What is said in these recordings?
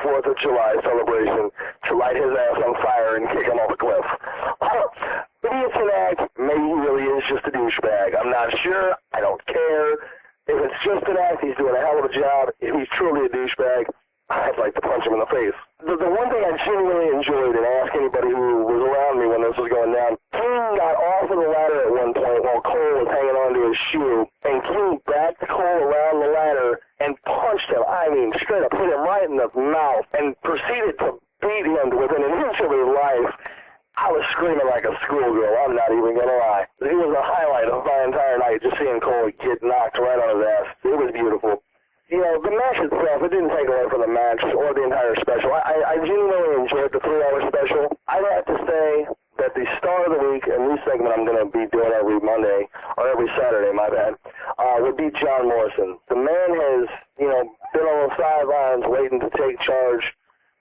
4th of July celebration to light his ass on fire and kick him off a cliff. Maybe it's an act. Maybe he really is just a douchebag. I'm not sure. I don't care. If it's just an act, he's doing a hell of a job. If he's truly a douchebag, I'd like to punch him in the face. The one thing I genuinely enjoyed, and ask anybody who was around me when this was going down, King got off of the ladder at one point while Cole was hanging onto his shoe, and King backed Cole around the ladder and punched him. I mean, straight up hit him right in the mouth and proceeded to beat him to within an inch of his life. I was screaming like a schoolgirl, I'm not even going to lie. It was a highlight of my entire night, just seeing Cole get knocked right on his ass. It was beautiful. You know, the match itself, it didn't take away from the match or the entire special. I genuinely enjoyed the 3-hour special. I'd have to say that the star of the week, a new segment I'm going to be doing every Monday, or every Saturday, my bad, would be John Morrison. The man has, you know, been on the sidelines waiting to take charge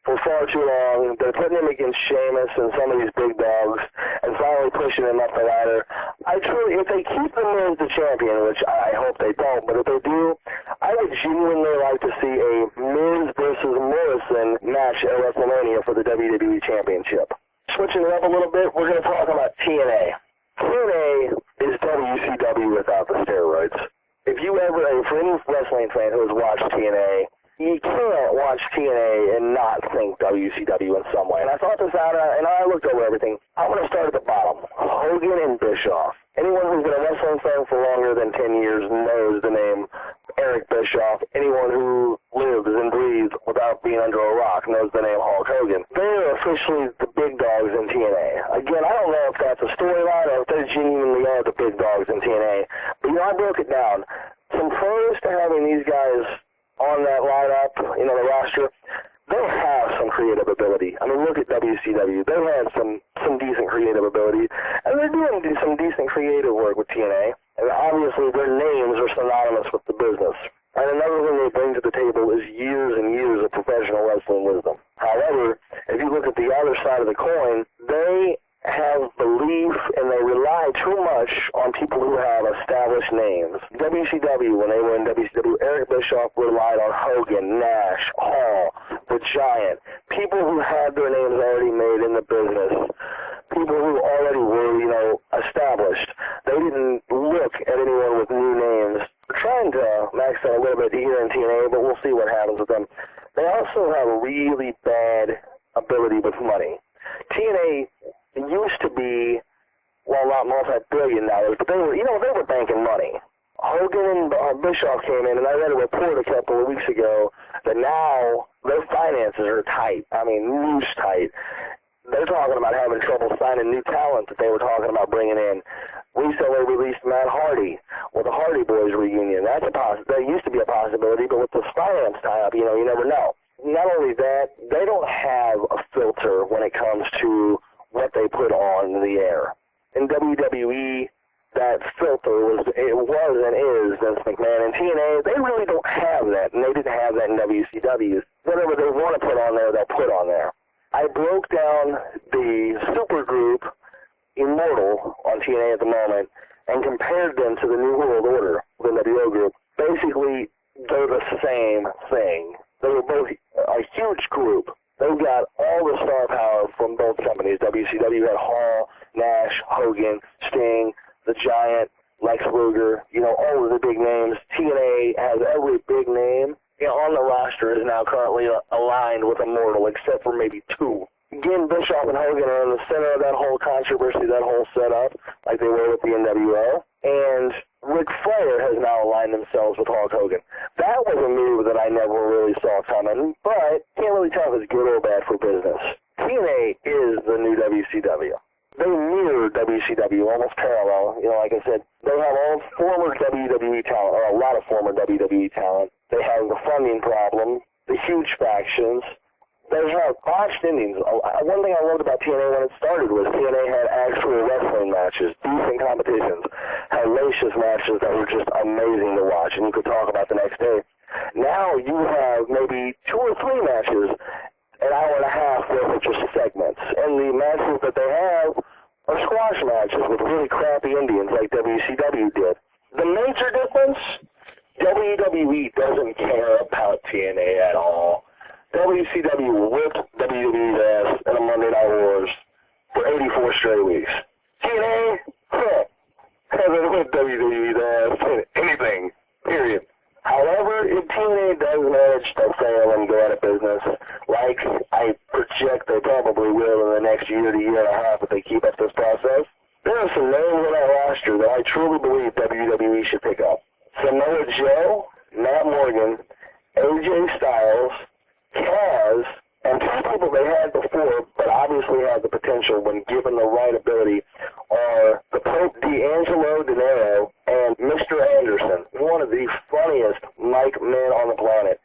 for far too long. They're putting him against Sheamus and some of these big dogs and finally pushing him up the ladder. I truly, if they keep the Miz the champion, which I hope they don't, but if they do, I would genuinely like to see a Miz versus Morrison match at WrestleMania for the WWE Championship. Switching it up a little bit, we're going to talk about TNA. TNA is WCW without the steroids. If you ever, for any wrestling fan who has watched TNA, you can't watch TNA and not think WCW in some way. And I thought this out, and I looked over everything. I'm going to start at the bottom. Hogan and Bischoff. Anyone who's been a wrestling fan for longer than 10 years knows the name Eric Bischoff. Anyone who lives and breathes without being under a rock knows the name Hulk Hogan. They're officially the big dogs in TNA. Again, I don't know if that's a storyline or if they genuinely are the big dogs in TNA. But, you know, I broke it down. Some pros to having these guys on that lineup, you know, the roster, they have some creative ability. I mean, look at WCW. They have some decent creative ability, and they're doing some decent creative work with TNA. And obviously, their names are synonymous with the business. And another thing they bring to the table is years and years of professional wrestling wisdom. However, if you look at the other side of the coin, they have belief and they rely too much on people who have established names. WCW, when they were in WCW, Eric Bischoff relied on Hogan, Nash, Hall, the Giant, people who had their names already made in the business, people who already were, you know, established. They didn't look at anyone with new names. They're trying to max out a little bit here in TNA, but we'll see what happens with them. They also have a really bad ability with money. TNA used to be, well, not multi-billion dollars, but they were, you know, they were banking money. Hogan and Bischoff came in, and I read a report a couple of weeks ago that now their finances are tight. I mean, loose tight. They're talking about having trouble signing new talent that they were talking about bringing in. Recently released Matt Hardy with the Hardy Boys reunion. That used to be a possibility, but with the finance tie-up, you know, you never know. Not only that, they don't have a filter when it comes to what they put on the air. In WWE, that filter was and is Vince McMahon. In TNA, they really don't have that, and they didn't have that in WCW. Whatever they want to put on there, they'll put on there. I broke down the supergroup Immortal on TNA at the moment and compared them to the New World Order, the NWO group. Basically, they're the same thing. They were both a huge group. They've got all the star power from both companies. WCW had Hall, Nash, Hogan, Sting, The Giant, Lex Luger, you know, all of the big names. TNA has every big name, you know, on the roster is now currently aligned with Immortal, except for maybe two. Again, Bischoff and Hogan are in the center of that whole controversy, that whole setup, like they were with the NWO. And Ric Flair has now aligned themselves with Hulk Hogan. That was a move that I never really saw coming, but can't really tell if it's good or bad for business. TNA is the new WCW. They mirror WCW, almost parallel. You know, like I said, they have all former WWE talent, or a lot of former WWE talent. They have the funding problem, the huge factions. They have botched endings. One thing I loved about TNA when it started was TNA had actual wrestling matches, decent competitions, hellacious matches that were just amazing to watch, and you could talk about the next day. Now you have maybe 2 or 3 matches, an hour and a half worth of just segments, and the matches that they have are squash matches with really crappy Indians like WCW did. The major difference, WWE doesn't care about TNA at all. They WCW whipped WWE's ass in a Monday Night Wars for 84 straight weeks. TNA hasn't whipped WWE's ass in anything, period. However, if TNA does manage to fail and go out of business, like I project they probably will in the next year to year and a half if they keep up this process, there are some names on that roster that I truly believe WWE should pick up. Samoa Joe, Matt Morgan, AJ Styles, Kaz, and two people they had before, but obviously have the potential when given the right ability, are the Pope D'Angelo Dinero and Mr. Anderson, one of the funniest mic men on the planet.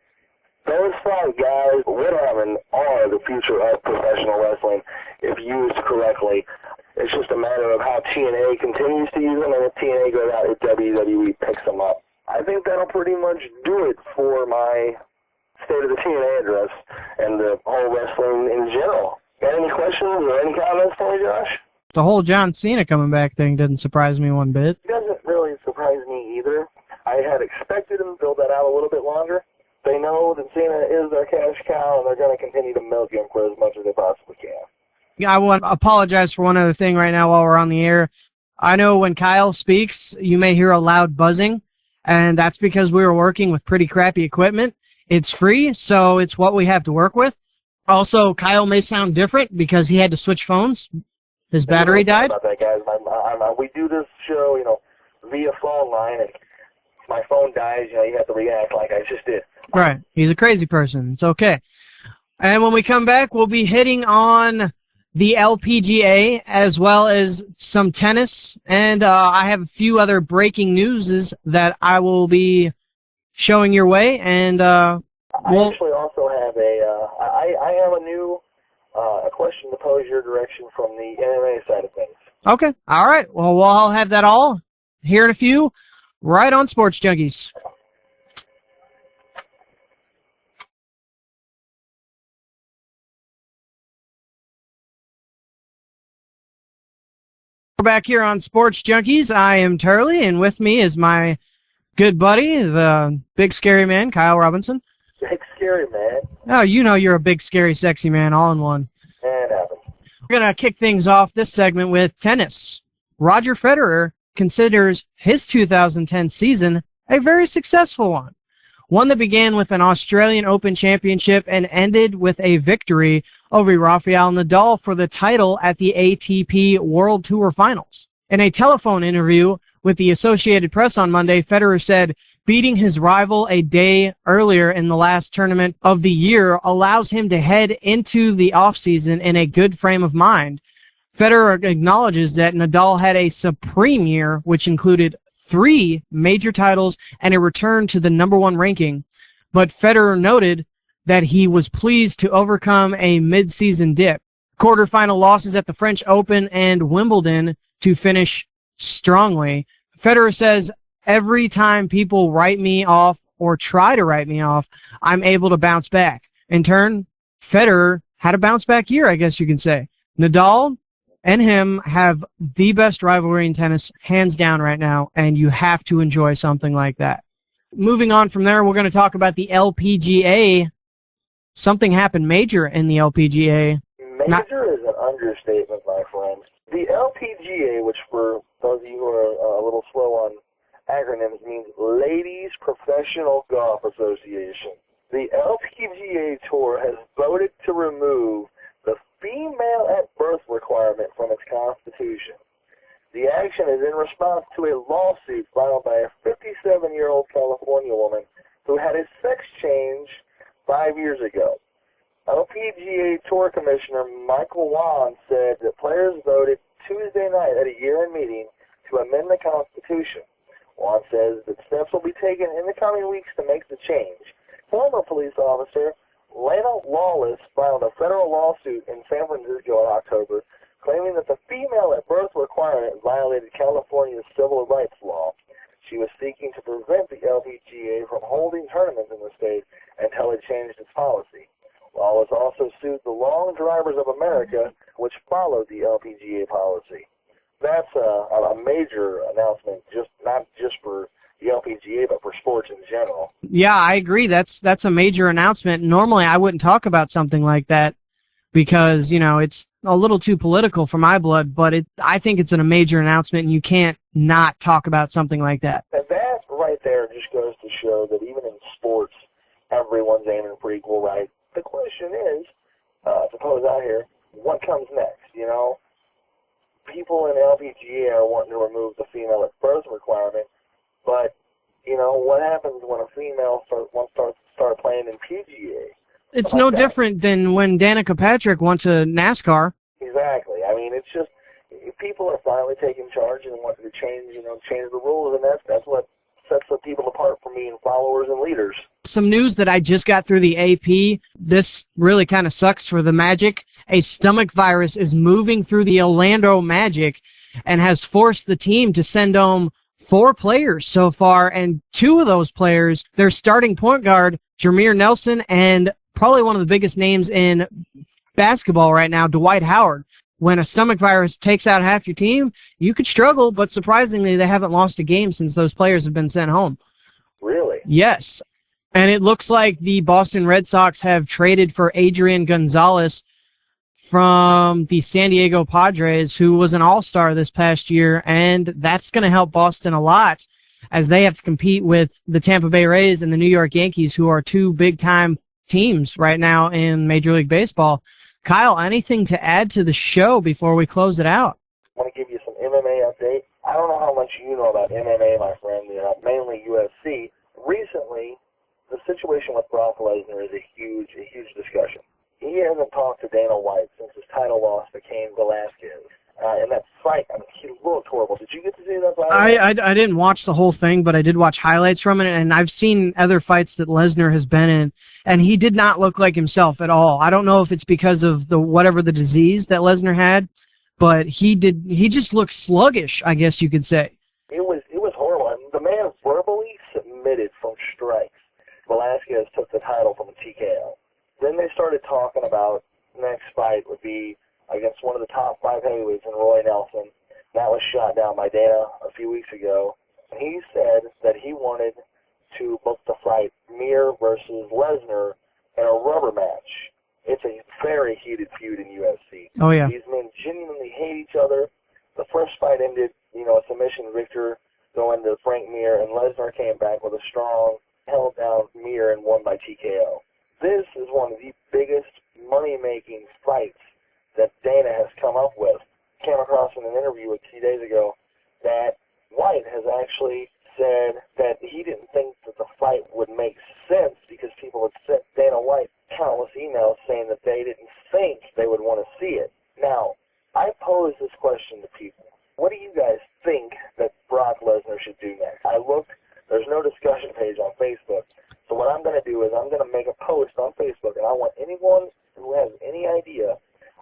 Those five guys, Woodhaven, are the future of professional wrestling if used correctly. It's just a matter of how TNA continues to use them, and if TNA goes out, if WWE picks them up. I think that'll pretty much do it for my State of the TNA address and the whole wrestling in general. Got any questions or any comments for me, Josh? The whole John Cena coming back thing didn't surprise me one bit. It doesn't really surprise me either. I had expected them to build that out a little bit longer. They know that Cena is their cash cow, and they're going to continue to milk him for as much as they possibly can. Yeah, I want to apologize for one other thing right now while we're on the air. I know when Kyle speaks, you may hear a loud buzzing, and that's because we were working with pretty crappy equipment. It's free, so it's what we have to work with. Also, Kyle may sound different because he had to switch phones. His battery died. About that, guys. We do this show, via phone line, and if my phone dies, you have to react like I just did. Right. He's a crazy person. It's okay. And when we come back, we'll be hitting on the LPGA as well as some tennis, and I have a few other breaking newses that I will be showing your way, and I actually also have I have a new a question to pose your direction from the MMA side of things. Okay, all right. Well, I'll have that all here in a few, right on Sports Junkies. We're back here on Sports Junkies. I am Turley, and with me is my good buddy, the big scary man, Kyle Robinson. Big scary man. Oh, you know you're a big scary sexy man all in one. It happens. We're going to kick things off this segment with tennis. Roger Federer considers his 2010 season a very successful one that began with an Australian Open championship and ended with a victory over Rafael Nadal for the title at the ATP World Tour Finals. In a telephone interview with the Associated Press on Monday, Federer said, beating his rival a day earlier in the last tournament of the year allows him to head into the offseason in a good frame of mind. Federer acknowledges that Nadal had a supreme year, which included 3 major titles and a return to the #1 ranking. But Federer noted that he was pleased to overcome a mid-season dip. Quarterfinal losses at the French Open and Wimbledon to finish strongly. Federer says, every time people write me off or try to write me off, I'm able to bounce back. In turn, Federer had a bounce-back year, I guess you can say. Nadal and him have the best rivalry in tennis, hands down right now, and you have to enjoy something like that. Moving on from there, we're going to talk about the LPGA. Something happened major in the LPGA. Major is an understatement, my friends. The LPGA, which for those of you who are a little slow on acronyms, means Ladies Professional Golf Association. The LPGA Tour has voted to remove the female at birth requirement from its constitution. The action is in response to a lawsuit filed by a 57-year-old California woman who had his sex changed 5 years ago. LPGA Tour Commissioner Michael Wan said that players voted Tuesday night at a year-end meeting to amend the Constitution. Wan says that steps will be taken in the coming weeks to make the change. Former police officer Lena Lawless filed a federal lawsuit in San Francisco in October, claiming that the female at birth requirement violated California's civil rights law. She was seeking to prevent the LPGA from holding tournaments in the state until it changed its policy. Lawless also sued the Long Drivers of America, which followed the LPGA policy. That's a major announcement, not just for the LPGA, but for sports in general. Yeah, I agree. That's a major announcement. Normally, I wouldn't talk about something like that because, it's a little too political for my blood, but I think it's a major announcement, and you can't not talk about something like that. And that right there just goes to show that even in sports, everyone's aiming for equal rights. The question is, to pose out here, what comes next? People in LPGA are wanting to remove the female at birth requirement, but, what happens when a female wants to start playing in PGA? It's no different than when Danica Patrick went to NASCAR. Exactly. I mean, it's just people are finally taking charge and wanting to change the rules, and that's what sets the people apart from being followers and leaders. Some news that I just got through the AP. This really kind of sucks for the Magic. A stomach virus is moving through the Orlando Magic and has forced the team to send home 4 players so far, and 2 of those players, their starting point guard, Jameer Nelson, and probably one of the biggest names in basketball right now, Dwight Howard. When a stomach virus takes out half your team, you could struggle, but surprisingly, they haven't lost a game since those players have been sent home. Really? Yes. And it looks like the Boston Red Sox have traded for Adrian Gonzalez from the San Diego Padres, who was an all-star this past year, and that's going to help Boston a lot as they have to compete with the Tampa Bay Rays and the New York Yankees, who are 2 big-time teams right now in Major League Baseball. Kyle, anything to add to the show before we close it out? I want to give you some MMA update. I don't know how much you know about MMA, my friend, mainly UFC. Recently, the situation with Brock Lesnar is a huge discussion. He hasn't talked to Dana White since his title loss to Cain Velasquez. And that fight, he looked horrible. Did you get to see that fight? I didn't watch the whole thing, but I did watch highlights from it, and I've seen other fights that Lesnar has been in, and he did not look like himself at all. I don't know if it's because of whatever the disease that Lesnar had, but he just looked sluggish, I guess you could say. It was horrible. I mean, the man verbally submitted from strikes. Velasquez took the title from a TKO. Then they started talking about next fight would be against one of the top 5 heavyweights in Roy Nelson. That was shot down by Dana a few weeks ago. And he said that he wanted to book the fight Mir versus Lesnar in a rubber match. It's a very heated feud in UFC. Oh, yeah. These men genuinely hate each other. The first fight ended, a submission victor going to Frank Mir, and Lesnar came back with a strong, held down Mir and won by TKO. This is one of the biggest money-making fights that Dana has come up with. Came across in an interview a few days ago that White has actually said that he didn't think that the fight would make sense because people had sent Dana White countless emails saying that they didn't think they would want to see it. Now, I pose this question to people. What do you guys think that Brock Lesnar should do next? I looked. There's no discussion page on Facebook. So what I'm going to do is I'm going to make a post on Facebook, and I want anyone who has any idea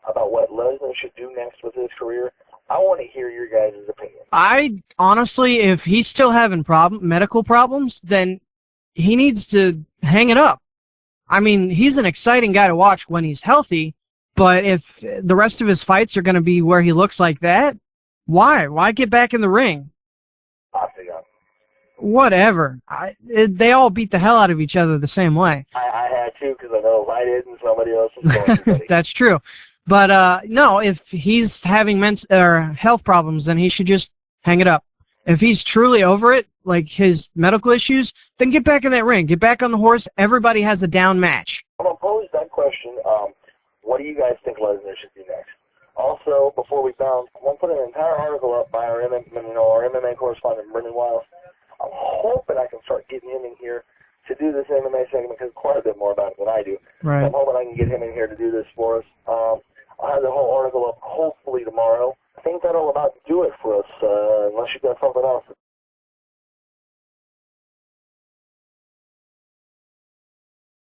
about what Lesnar should do next with his career, I want to hear your guys' opinion. I honestly, if he's still having medical problems, then he needs to hang it up. I mean, he's an exciting guy to watch when he's healthy, but if the rest of his fights are going to be where he looks like that, why? Why get back in the ring? Octagon. Whatever. They all beat the hell out of each other the same way. I had to because I know if I did and somebody else was going to. That's true. But no, if he's having health problems, then he should just hang it up. If he's truly over it, like his medical issues, then get back in that ring. Get back on the horse. Everybody has a down match. I'm going to pose that question. What do you guys think Lesnar should do next? Also, before we bounce, I'm going to put an entire article up by our MMA correspondent, Brendan Wiles. I'm hoping I can start getting him in here to do this MMA segment because quite a bit more about it than I do. Right. So I'm hoping I can get him in here to do this for us. I'll have the whole article up hopefully tomorrow. I think that'll about do it for us, unless you've got something else.